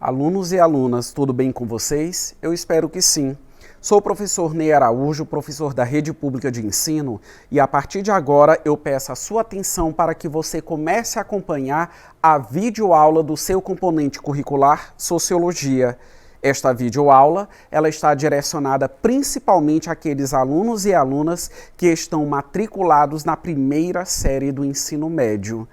Alunos e alunas, tudo bem com vocês? Eu espero que sim. Sou o professor Ney Araújo, professor da Rede Pública de Ensino, e a partir de agora eu peço a sua atenção para que você comece a acompanhar a videoaula do seu componente curricular Sociologia. Esta videoaula, ela está direcionada principalmente àqueles alunos e alunas que estão matriculados na primeira série do ensino médio.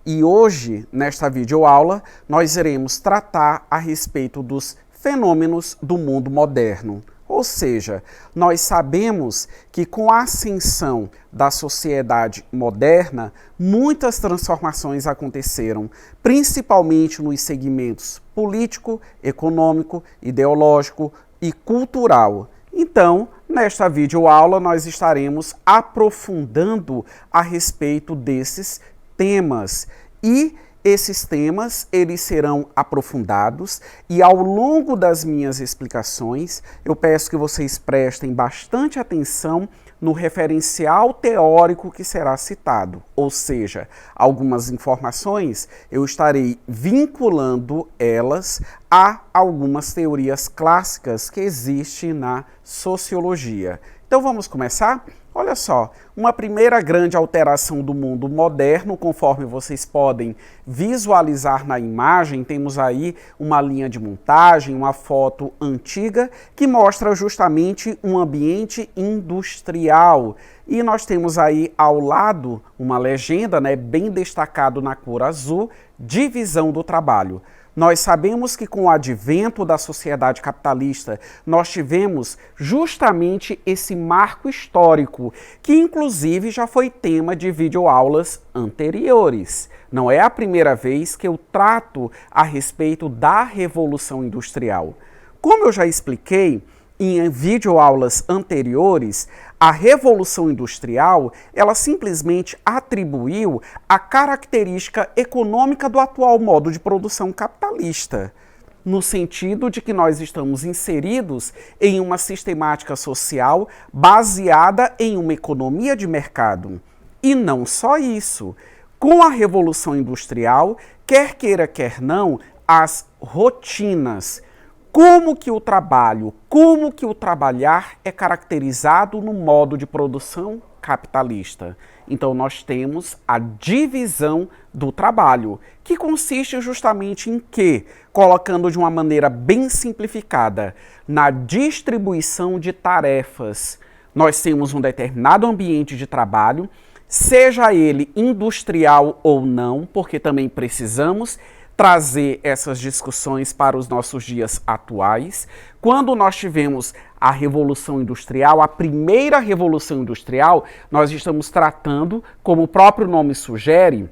E hoje, nesta videoaula, nós iremos tratar a respeito dos fenômenos do mundo moderno. Ou seja, nós sabemos que com a ascensão da sociedade moderna, muitas transformações aconteceram, principalmente nos segmentos político, econômico, ideológico e cultural. Então, nesta videoaula, nós estaremos aprofundando a respeito desses temas e esses temas eles serão aprofundados e ao longo das minhas explicações eu peço que vocês prestem bastante atenção no referencial teórico que será citado, ou seja, algumas informações eu estarei vinculando elas a algumas teorias clássicas que existem na sociologia. Então vamos começar? Olha só, uma primeira grande alteração do mundo moderno, conforme vocês podem visualizar na imagem, temos aí uma linha de montagem, uma foto antiga, que mostra justamente um ambiente industrial. E nós temos aí ao lado uma legenda, bem destacado na cor azul, divisão do trabalho. Nós sabemos que com o advento da sociedade capitalista, nós tivemos justamente esse marco histórico, que inclusive já foi tema de videoaulas anteriores. Não é a primeira vez que eu trato a respeito da Revolução Industrial. Como eu já expliquei em videoaulas anteriores, a Revolução Industrial, ela simplesmente atribuiu a característica econômica do atual modo de produção capitalista, no sentido de que nós estamos inseridos em uma sistemática social baseada em uma economia de mercado. E não só isso. Com a Revolução Industrial, quer queira, quer não, as rotinas, como que o trabalho, como que o trabalhar é caracterizado no modo de produção capitalista. Então nós temos a divisão do trabalho, que consiste justamente em quê? Colocando de uma maneira bem simplificada, na distribuição de tarefas. Nós temos um determinado ambiente de trabalho, seja ele industrial ou não, porque também precisamos trazer essas discussões para os nossos dias atuais. Quando nós tivemos a Revolução Industrial, a primeira Revolução Industrial, nós estamos tratando, como o próprio nome sugere,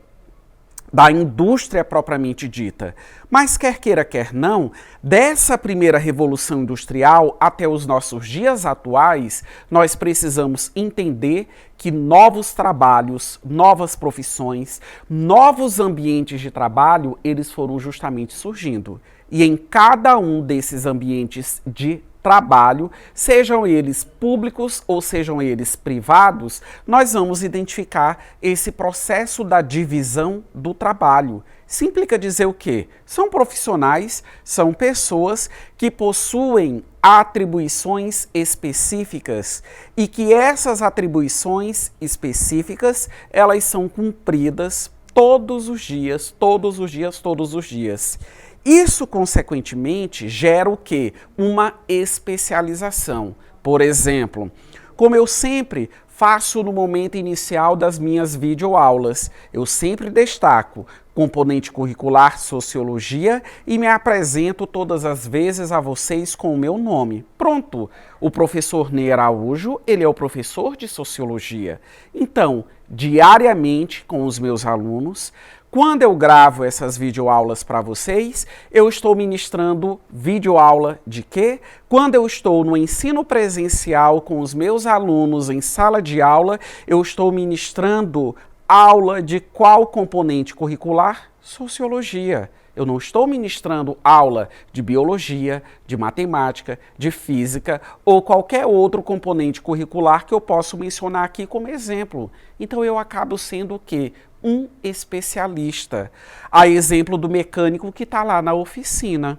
da indústria propriamente dita. Mas quer queira, quer não, dessa primeira Revolução Industrial até os nossos dias atuais, nós precisamos entender que novos trabalhos, novas profissões, novos ambientes de trabalho, eles foram justamente surgindo. E em cada um desses ambientes de trabalho, sejam eles públicos ou sejam eles privados, nós vamos identificar esse processo da divisão do trabalho. Isso implica dizer o quê? São profissionais, são pessoas que possuem atribuições específicas e que essas atribuições específicas, elas são cumpridas todos os dias, todos os dias, todos os dias. Isso, consequentemente, gera o quê? Uma especialização. Por exemplo, como eu sempre faço no momento inicial das minhas videoaulas, eu sempre destaco componente curricular Sociologia e me apresento todas as vezes a vocês com o meu nome. Pronto, o professor Ney Araújo, ele é o professor de Sociologia. Então, diariamente com os meus alunos, quando eu gravo essas videoaulas para vocês, eu estou ministrando videoaula de quê? Quando eu estou no ensino presencial com os meus alunos em sala de aula, eu estou ministrando aula de qual componente curricular? Sociologia. Eu não estou ministrando aula de biologia, de matemática, de física ou qualquer outro componente curricular que eu possa mencionar aqui como exemplo. Então eu acabo sendo o quê? Um especialista. A exemplo do mecânico que está lá na oficina.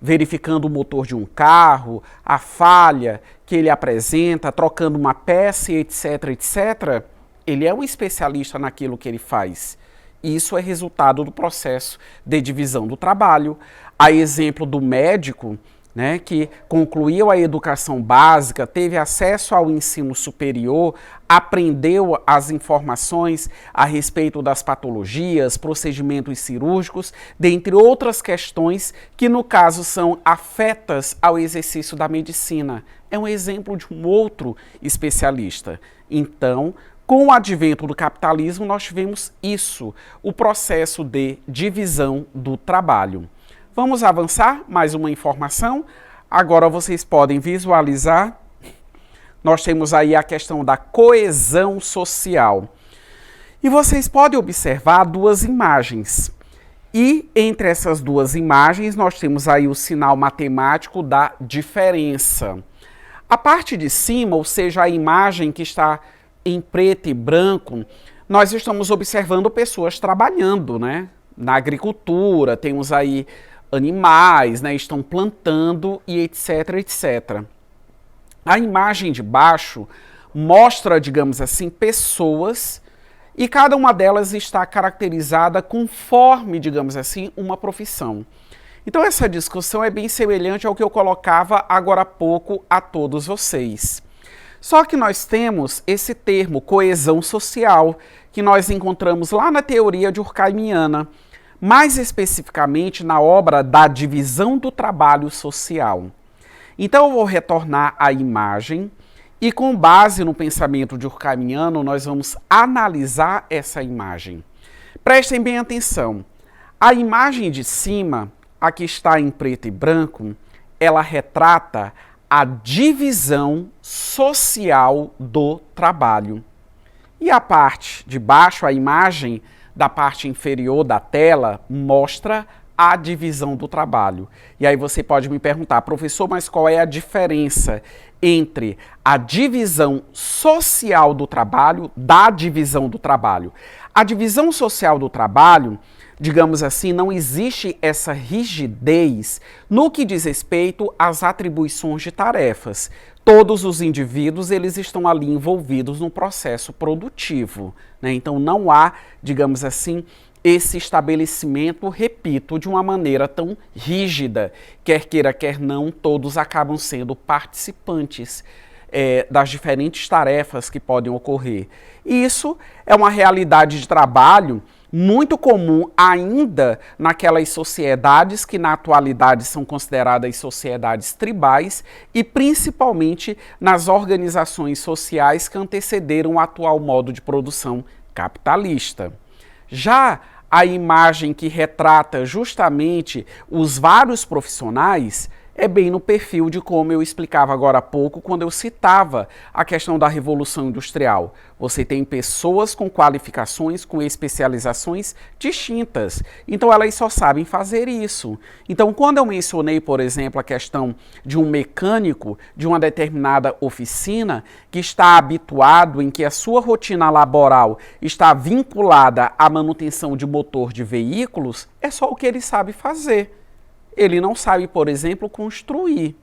verificando o motor de um carro, a falha que ele apresenta, trocando uma peça, etc, etc, ele é um especialista naquilo que ele faz. Isso é resultado do processo de divisão do trabalho. A exemplo do médico, né, que concluiu a educação básica, teve acesso ao ensino superior, aprendeu as informações a respeito das patologias, procedimentos cirúrgicos, dentre outras questões que, no caso, são afetas ao exercício da medicina. É um exemplo de um outro especialista. Então, com o advento do capitalismo, nós tivemos isso, o processo de divisão do trabalho. Vamos avançar, mais uma informação. Agora vocês podem visualizar, nós temos aí a questão da coesão social. E vocês podem observar duas imagens. E entre essas duas imagens, nós temos aí o sinal matemático da diferença. A parte de cima, ou seja, a imagem que está em preto e branco, nós estamos observando pessoas trabalhando, né? Na agricultura, temos aí animais, né, estão plantando e etc, etc. A imagem de baixo mostra, digamos assim, pessoas e cada uma delas está caracterizada conforme, digamos assim, uma profissão. Então essa discussão é bem semelhante ao que eu colocava agora há pouco a todos vocês. Só que nós temos esse termo, coesão social, que nós encontramos lá na teoria durkheimiana, mais especificamente na obra da divisão do trabalho social. Então eu vou retornar à imagem e, com base no pensamento durkheimiano, nós vamos analisar essa imagem. Prestem bem atenção. A imagem de cima, a que está em preto e branco, ela retrata a divisão social do trabalho. E a parte de baixo, a imagem da parte inferior da tela, mostra a divisão do trabalho. E aí você pode me perguntar, professor, mas qual é a diferença entre a divisão social do trabalho da divisão do trabalho? A divisão social do trabalho, digamos assim, não existe essa rigidez no que diz respeito às atribuições de tarefas. Todos os indivíduos, eles estão ali envolvidos no processo produtivo, né? Então não há, digamos assim, esse estabelecimento, repito, de uma maneira tão rígida. Quer queira, quer não, todos acabam sendo participantes das diferentes tarefas que podem ocorrer. E isso é uma realidade de trabalho muito comum ainda naquelas sociedades que na atualidade são consideradas sociedades tribais e principalmente nas organizações sociais que antecederam o atual modo de produção capitalista. Já a imagem que retrata justamente os vários profissionais é bem no perfil de como eu explicava agora há pouco, quando eu citava a questão da Revolução Industrial. Você tem pessoas com qualificações, com especializações distintas. Então, elas só sabem fazer isso. Então, quando eu mencionei, por exemplo, a questão de um mecânico de uma determinada oficina que está habituado em que a sua rotina laboral está vinculada à manutenção de motor de veículos, é só o que ele sabe fazer. Ele não sabe, por exemplo, construir.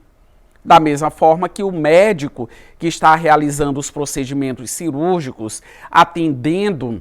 Da mesma forma que o médico que está realizando os procedimentos cirúrgicos, atendendo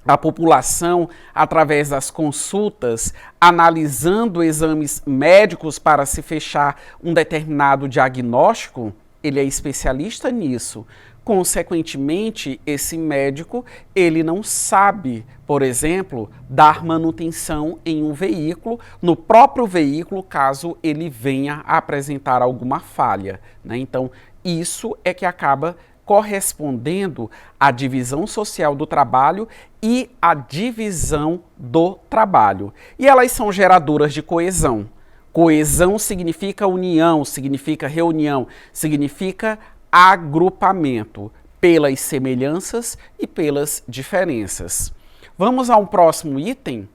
a população através das consultas, analisando exames médicos para se fechar um determinado diagnóstico, ele é especialista nisso. Consequentemente, esse médico, ele não sabe, por exemplo, dar manutenção em um veículo, no próprio veículo, caso ele venha a apresentar alguma falha, né? Então, isso é que acaba correspondendo à divisão social do trabalho e à divisão do trabalho. E elas são geradoras de coesão. Coesão significa união, significa reunião, significa agrupamento pelas semelhanças e pelas diferenças. Vamos ao próximo item.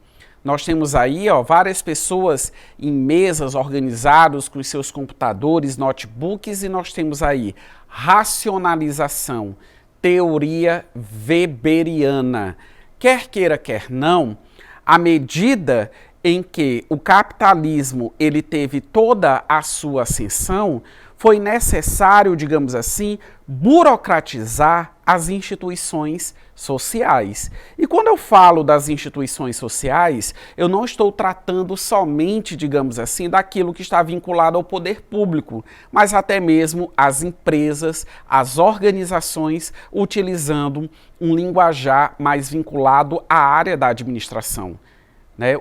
Nós temos aí várias pessoas em mesas organizadas com os seus computadores, notebooks, e nós temos aí racionalização, teoria weberiana. Quer queira, quer não, à medida em que o capitalismo ele teve toda a sua ascensão, foi necessário, digamos assim, burocratizar as instituições sociais. E quando eu falo das instituições sociais, eu não estou tratando somente, digamos assim, daquilo que está vinculado ao poder público, mas até mesmo as empresas, as organizações, utilizando um linguajar mais vinculado à área da administração.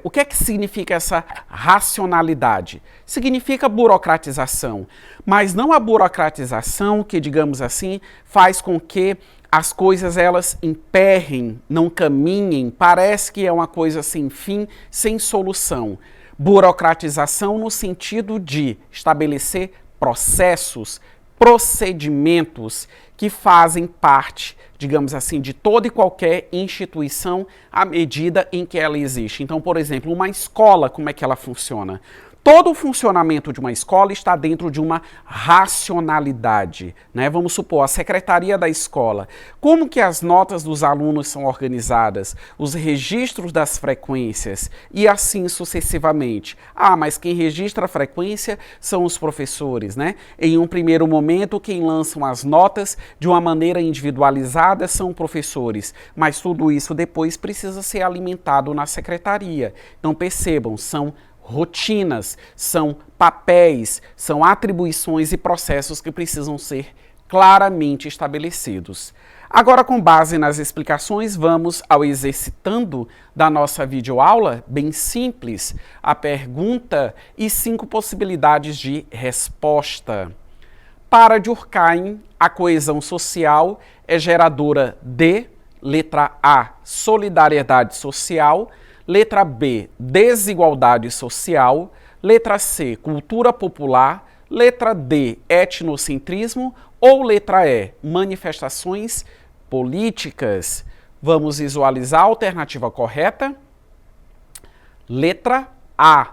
O que é que significa essa racionalidade? Significa burocratização, mas não a burocratização que, digamos assim, faz com que as coisas elas emperrem, não caminhem, parece que é uma coisa sem fim, sem solução. Burocratização no sentido de estabelecer processos, procedimentos que fazem parte, digamos assim, de toda e qualquer instituição à medida em que ela existe. Então, por exemplo, uma escola, como é que ela funciona? Todo o funcionamento de uma escola está dentro de uma racionalidade, né? Vamos supor, a secretaria da escola. Como que as notas dos alunos são organizadas? Os registros das frequências e assim sucessivamente. Ah, mas quem registra a frequência são os professores, né? Em um primeiro momento, quem lançam as notas de uma maneira individualizada são professores, mas tudo isso depois precisa ser alimentado na secretaria. Então percebam, são rotinas, são papéis, são atribuições e processos que precisam ser claramente estabelecidos. Agora, com base nas explicações, vamos ao exercitando da nossa videoaula, bem simples, a pergunta e 5 possibilidades de resposta. Para Durkheim, a coesão social é geradora de, letra A, solidariedade social, letra B, desigualdade social, letra C, cultura popular, letra D, etnocentrismo ou letra E, manifestações políticas. Vamos visualizar a alternativa correta. Letra A.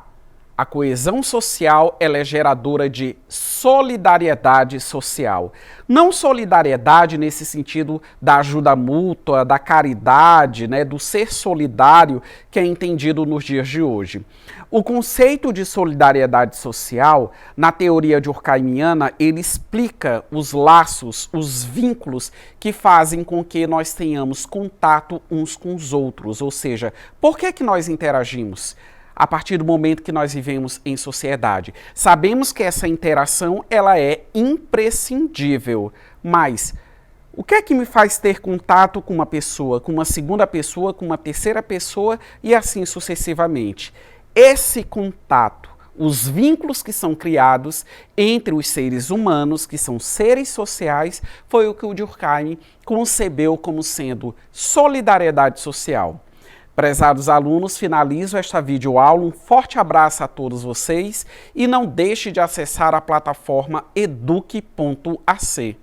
A coesão social ela é geradora de solidariedade social. Não solidariedade nesse sentido da ajuda mútua, da caridade, né, do ser solidário que é entendido nos dias de hoje. O conceito de solidariedade social, na teoria durkheimiana, ele explica os laços, os vínculos que fazem com que nós tenhamos contato uns com os outros. Ou seja, por que nós interagimos? A partir do momento que nós vivemos em sociedade. Sabemos que essa interação ela é imprescindível, mas o que é que me faz ter contato com uma pessoa, com uma segunda pessoa, com uma terceira pessoa e assim sucessivamente? Esse contato, os vínculos que são criados entre os seres humanos, que são seres sociais, foi o que o Durkheim concebeu como sendo solidariedade social. Prezados alunos, finalizo esta videoaula. Um forte abraço a todos vocês e não deixe de acessar a plataforma eduque.ac.